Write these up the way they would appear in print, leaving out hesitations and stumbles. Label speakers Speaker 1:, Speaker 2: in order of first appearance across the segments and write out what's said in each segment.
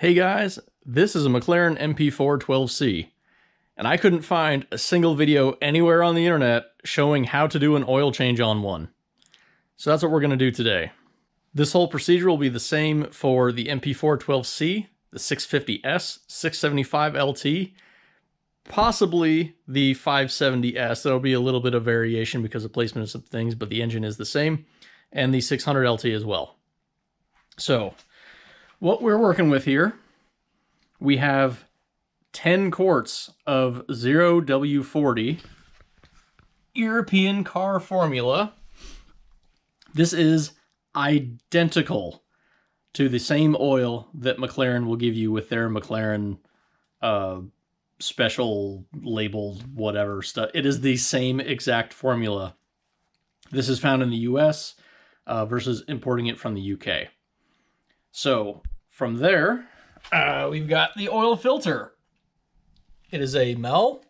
Speaker 1: Hey guys, this is a McLaren MP4 12C, and I couldn't find a single video anywhere on the internet showing how to do an oil change on one. So that's what we're going to do today. This whole procedure will be the same for the MP4 12C, the 650S, 675LT, possibly the 570S. There'll be a little bit of variation because of placement of some things, but the engine is the same, and the 600LT as well. So what we're working with here, we have 10 quarts of 0W40 European car formula. This is identical to the same oil that McLaren will give you with their McLaren special labeled whatever stuff. It is the same exact formula. This is found in the US versus importing it from the UK. So from there, we've got the oil filter. It is a MEL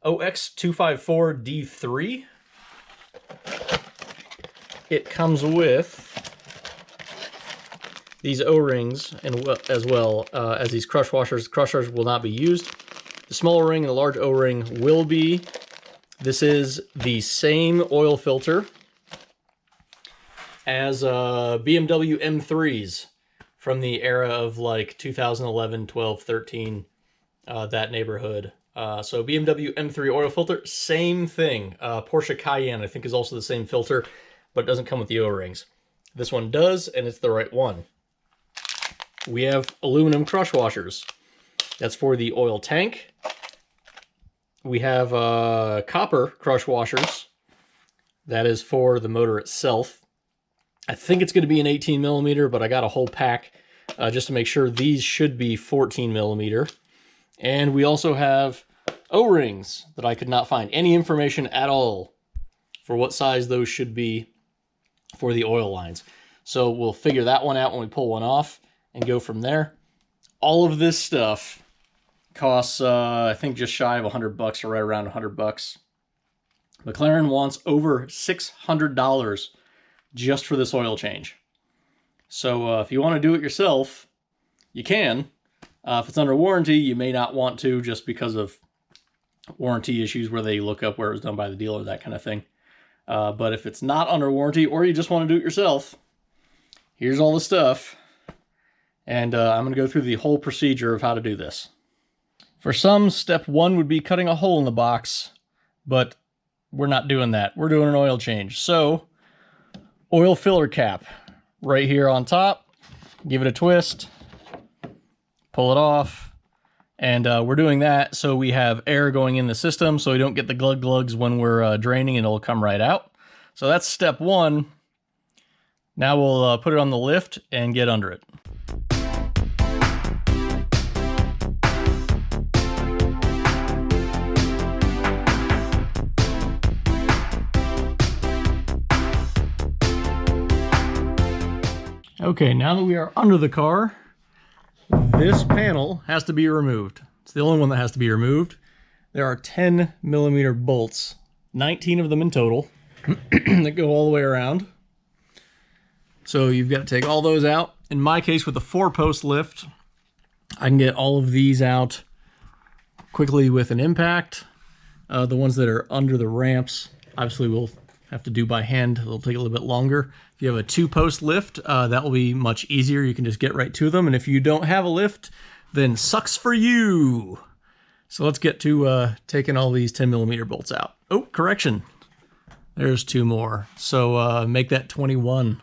Speaker 1: OX254D3. It comes with these O-rings and as well as these crush washers. Crushers will not be used. The small ring and the large O-ring will be. This is the same oil filter as BMW M3s. From the era of like 2011, 12, 13, that neighborhood. So BMW M3 oil filter, same thing. Porsche Cayenne, I think, is also the same filter, but it doesn't come with the O-rings. This one does, and it's the right one. We have aluminum crush washers. That's for the oil tank. We have copper crush washers. That is for the motor itself. I think it's going to be an 18 millimeter, but I got a whole pack just to make sure. These should be 14 millimeter. And we also have O-rings that I could not find any information at all for what size those should be for the oil lines. So we'll figure that one out when we pull one off and go from there. All of this stuff costs, I think, just shy of $100 or right around $100. McLaren wants over $600 just for this oil change. So if you want to do it yourself, you can. If it's under warranty, you may not want to just because of warranty issues where they look up where it was done by the dealer, that kind of thing. But if it's not under warranty or you just want to do it yourself, here's all the stuff. And I'm going to go through the whole procedure of how to do this. For some, step one would be cutting a hole in the box, but we're not doing that. We're doing an oil change. So oil filler cap right here on top. Give it a twist. Pull it off. And we're doing that so we have air going in the system so we don't get the glug glugs when we're draining, and it'll come right out. So that's step one. Now we'll put it on the lift and get under it. Okay, now that we are under the car, this panel has to be removed. It's the only one that has to be removed. There are 10 millimeter bolts, 19 of them in total, that go all the way around. So you've got to take all those out. In my case, with the 4-post lift, I can get all of these out quickly with an impact. The ones that are under the ramps, obviously we'll have to do by hand. It'll take a little bit longer. If you have a 2-post lift, that will be much easier. You can just get right to them. And if you don't have a lift, then sucks for you. So let's get to taking all these 10 millimeter bolts out. Oh, correction. There's 2 more. So make that 21.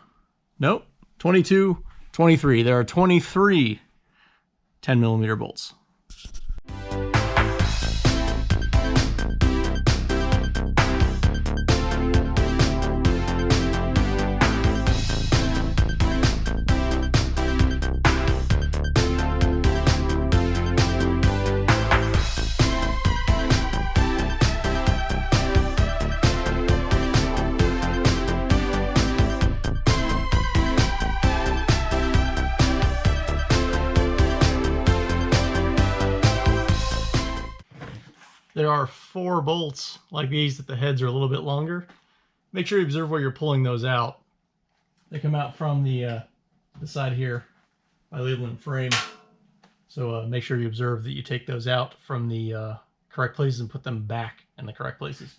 Speaker 1: Nope, 22, 23. There are 23 10 millimeter bolts. There are 4 bolts like these that the heads are a little bit longer. Make sure you observe where you're pulling those out. They come out from the side here by labeling frame. So make sure you observe that you take those out from the correct places and put them back in the correct places.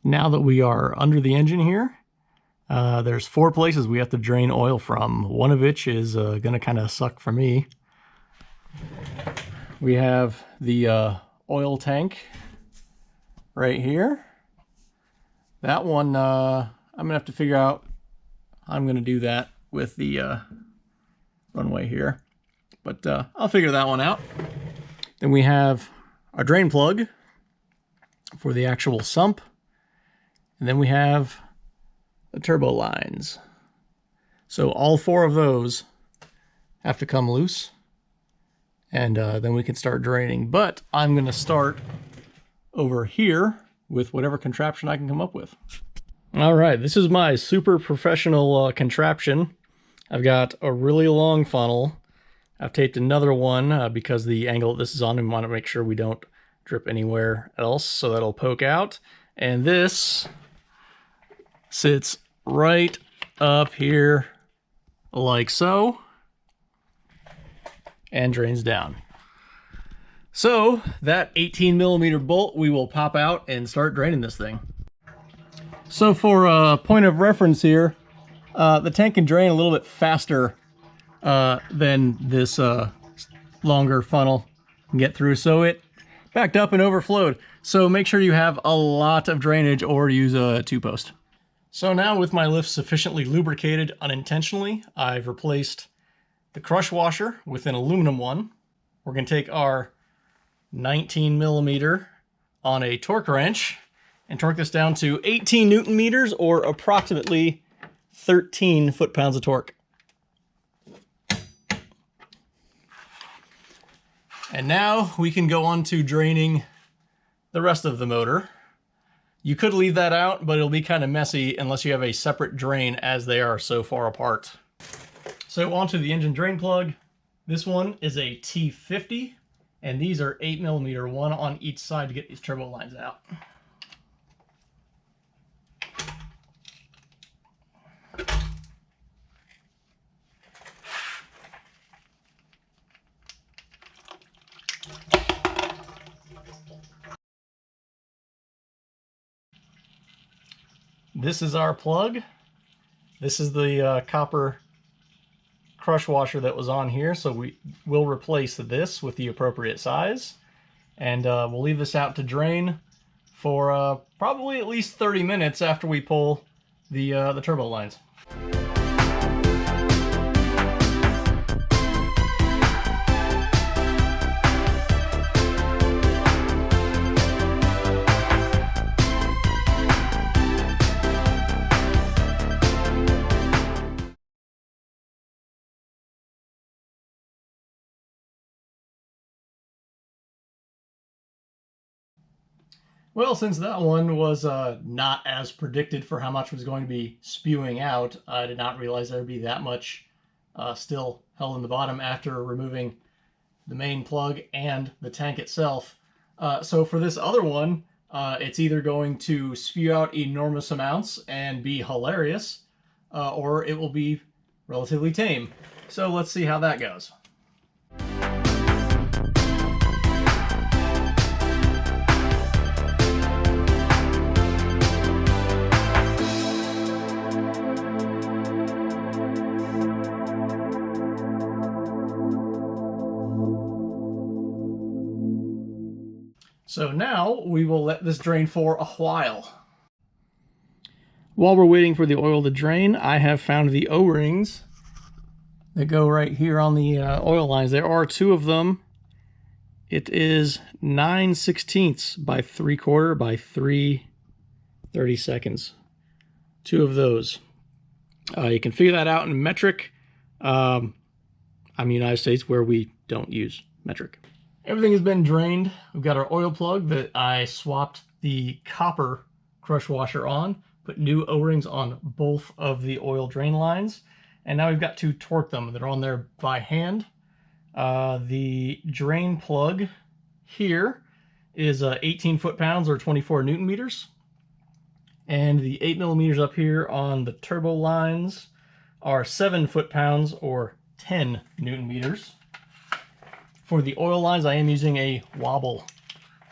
Speaker 1: Now that we are under the engine here, there's 4 places we have to drain oil from, one of which is going to kind of suck for me. We have the oil tank right here. That one, I'm going to have to figure out how I'm going to do that with the runway here. But I'll figure that one out. Then we have our drain plug for the actual sump. And then we have the turbo lines. So all 4 of those have to come loose. And then we can start draining. But I'm going to start over here with whatever contraption I can come up with. All right, this is my super professional contraption. I've got a really long funnel. I've taped another one because the angle this is on, we want to make sure we don't drip anywhere else, so that'll poke out. And this sits right up here like so and drains down. So that 18mm bolt we will pop out and start draining this thing. So for a point of reference here, the tank can drain a little bit faster than this longer funnel can get through. So it backed up and overflowed. So make sure you have a lot of drainage or use a 2-post. So now with my lift sufficiently lubricated unintentionally, I've replaced the crush washer with an aluminum one. We're going to take our 19mm on a torque wrench and torque this down to 18 Newton meters or approximately 13 foot-pounds of torque. And now we can go on to draining the rest of the motor. You could leave that out, but it'll be kind of messy unless you have a separate drain as they are so far apart. So onto the engine drain plug. This one is a T50, and these are 8mm, one on each side to get these turbo lines out. This is our plug. This is the copper crush washer that was on here, so we will replace this with the appropriate size. And we'll leave this out to drain for probably at least 30 minutes after we pull the turbo lines. Well, since that one was not as predicted for how much was going to be spewing out, I did not realize there would be that much still held in the bottom after removing the main plug and the tank itself. So for this other one, it's either going to spew out enormous amounts and be hilarious, or it will be relatively tame. So let's see how that goes. So now we will let this drain for a while. While we're waiting for the oil to drain, I have found the O-rings that go right here on the oil lines. There are two of them. It is 9/16 by 3/4 by 3/32. Two of those. You can figure that out in metric. I'm in the United States where we don't use metric. Everything has been drained. We've got our oil plug that I swapped the copper crush washer on, put new O-rings on both of the oil drain lines, and now we've got to torque them. They're on there by hand. The drain plug here is 18 foot-pounds or 24 Newton meters. And the 8 millimeters up here on the turbo lines are 7 foot-pounds or 10 Newton meters. For the oil lines, I am using a wobble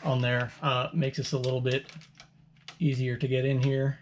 Speaker 1: on there. Makes this a little bit easier to get in here.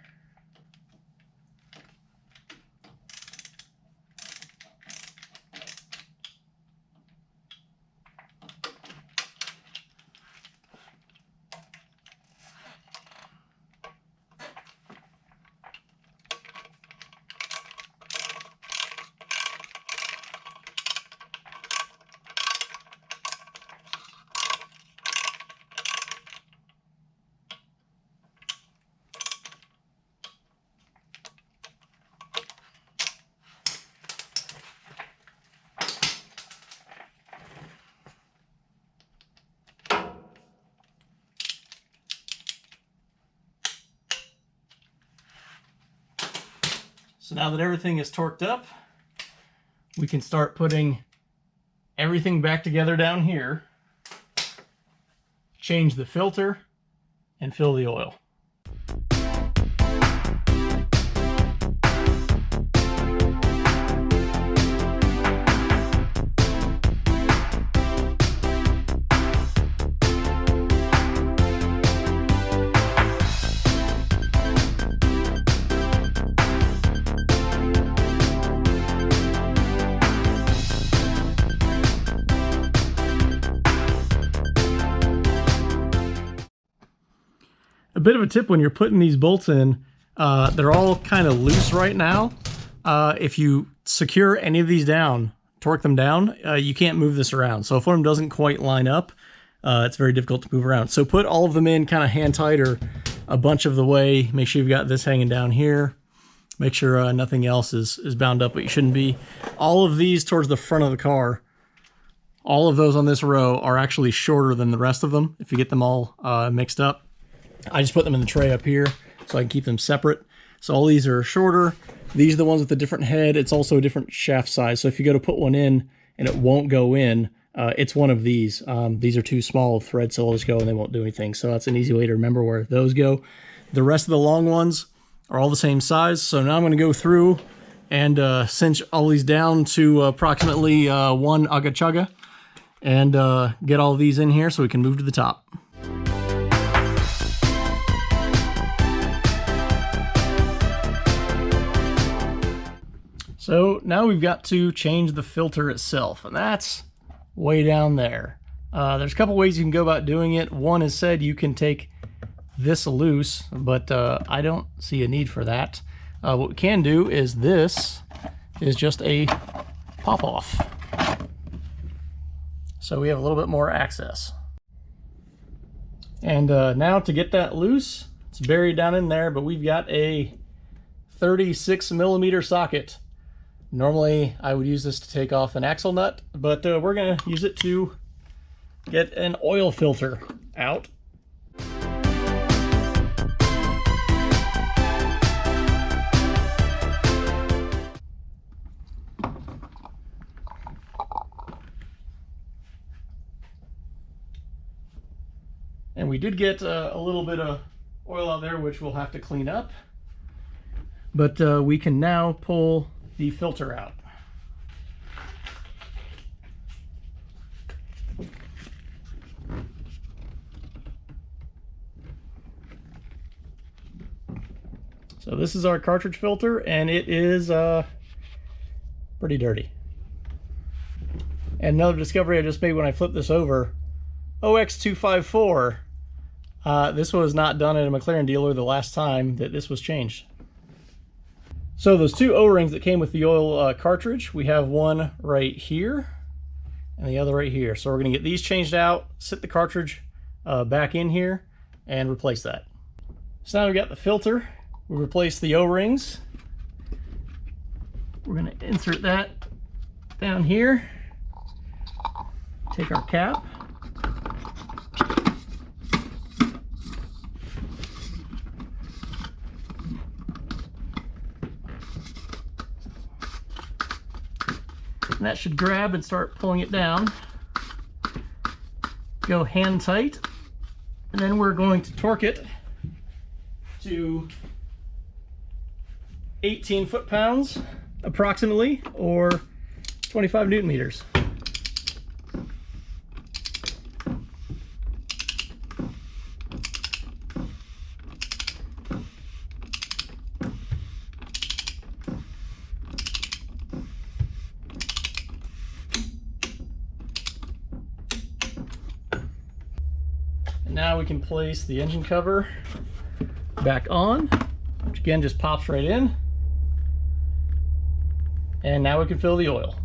Speaker 1: So now that everything is torqued up, we can start putting everything back together down here, change the filter, and fill the oil. A bit of a tip when you're putting these bolts in, they're all kind of loose right now. If you secure any of these down, torque them down, you can't move this around. So if one of them doesn't quite line up, it's very difficult to move around. So put all of them in kind of hand tight or a bunch of the way. Make sure you've got this hanging down here. Make sure nothing else is bound up, but you shouldn't be. All of these towards the front of the car, all of those on this row are actually shorter than the rest of them if you get them all mixed up. I just put them in the tray up here so I can keep them separate. So all these are shorter. These are the ones with the different head. It's also a different shaft size. So if you go to put one in and it won't go in, it's one of these. These are too small thread, so they'll just go and they won't do anything. So that's an easy way to remember where those go. The rest of the long ones are all the same size. So now I'm going to go through and cinch all these down to approximately 1 aga chaga and get all these in here so we can move to the top. So now we've got to change the filter itself, and that's way down there. There's a couple ways you can go about doing it. One is said you can take this loose, but I don't see a need for that. What we can do is this is just a pop-off. So we have a little bit more access. And now to get that loose, it's buried down in there, but we've got a 36 millimeter socket. Normally, I would use this to take off an axle nut, but we're going to use it to get an oil filter out. And we did get a little bit of oil out there, which we'll have to clean up. But we can now pull the filter out. So this is our cartridge filter, and it is pretty dirty. And another discovery I just made when I flipped this over, OX254, this was not done at a McLaren dealer the last time that this was changed. So those two O-rings that came with the oil cartridge, we have one right here and the other right here. So we're going to get these changed out, sit the cartridge back in here, and replace that. So now we've got the filter. We replace the O-rings. We're going to insert that down here. Take our cap. And that should grab and start pulling it down. Go hand tight. And then we're going to torque it to 18 foot-pounds approximately, or 25 Newton meters. Now we can place the engine cover back on, which again just pops right in. And now we can fill the oil.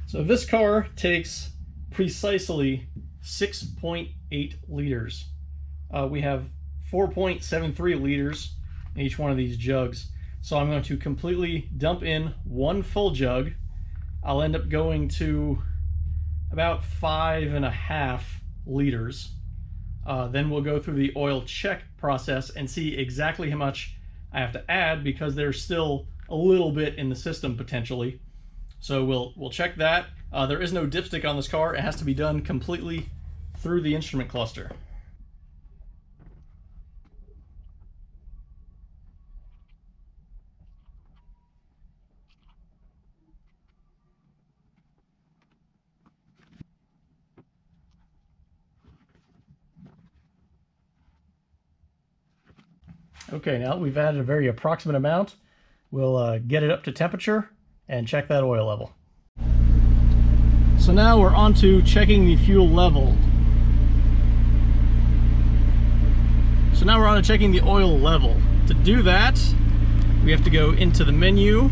Speaker 1: So this car takes precisely 6.8 liters. We have 4.73 liters in each one of these jugs. So I'm going to completely dump in one full jug. I'll end up going to about 5.5 liters. Then we'll go through the oil check process and see exactly how much I have to add, because there's still a little bit in the system potentially. So we'll check that. There is no dipstick on this car. It has to be done completely through the instrument cluster. Okay, now that we've added a very approximate amount, we'll get it up to temperature and check that oil level. So now we're on to checking the fuel level. So now we're on to checking the oil level. To do that, we have to go into the menu,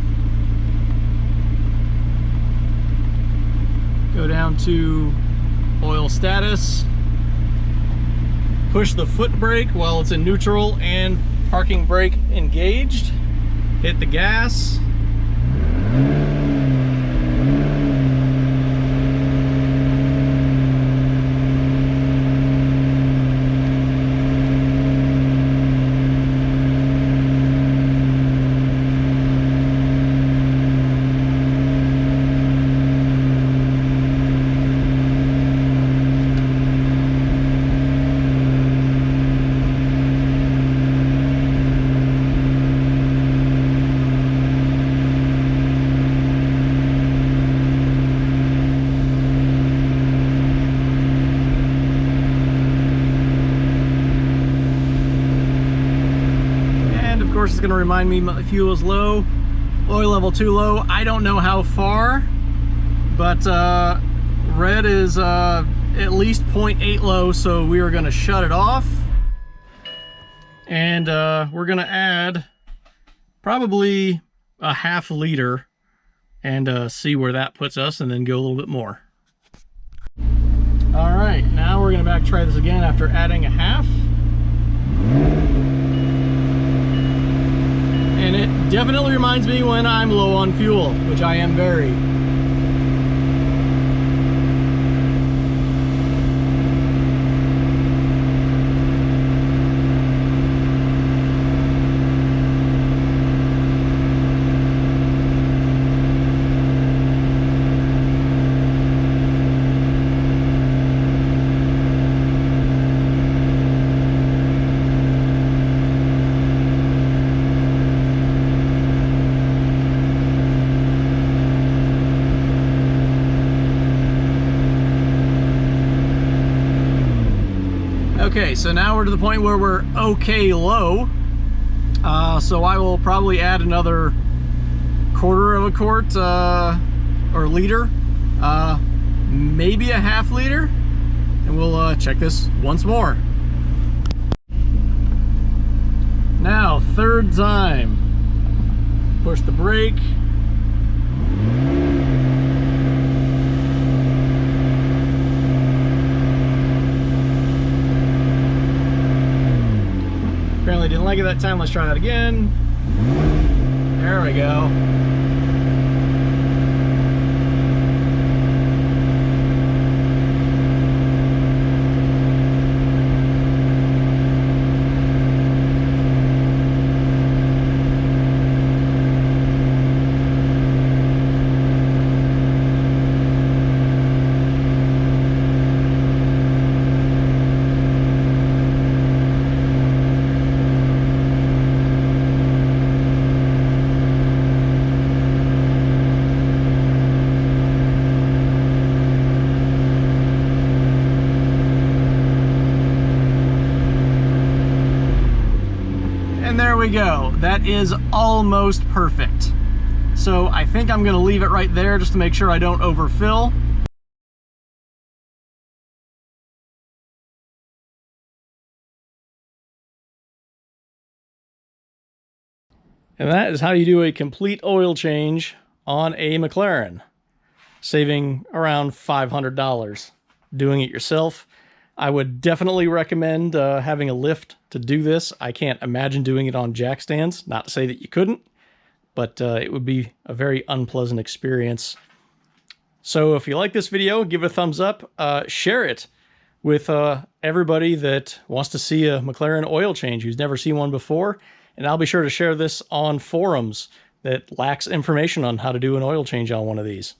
Speaker 1: go down to oil status, push the foot brake while it's in neutral and parking brake engaged, hit the gas. Of course, it's going to remind me my fuel is low, oil level too low. I don't know how far, but red is at least 0.8 low, so we are going to shut it off. And we're going to add probably a ½ liter and see where that puts us, and then go a little bit more. All right, now we're going to back try this again after adding a half. And it definitely reminds me when I'm low on fuel, which I am very. Okay, so now we're to the point where we're okay low. So I will probably add another quarter of a quart or liter, maybe a ½ liter, and we'll check this once more. Now, third time. Push the brake. Apparently didn't like it that time. Let's try that again. There we go. And there we go. That is almost perfect. So I think I'm going to leave it right there just to make sure I don't overfill. And that is how you do a complete oil change on a McLaren, saving around $500 doing it yourself. I would definitely recommend having a lift to do this. I can't imagine doing it on jack stands. Not to say that you couldn't, but it would be a very unpleasant experience. So if you like this video, give it a thumbs up. Share it with everybody that wants to see a McLaren oil change who's never seen one before. And I'll be sure to share this on forums that lacks information on how to do an oil change on one of these.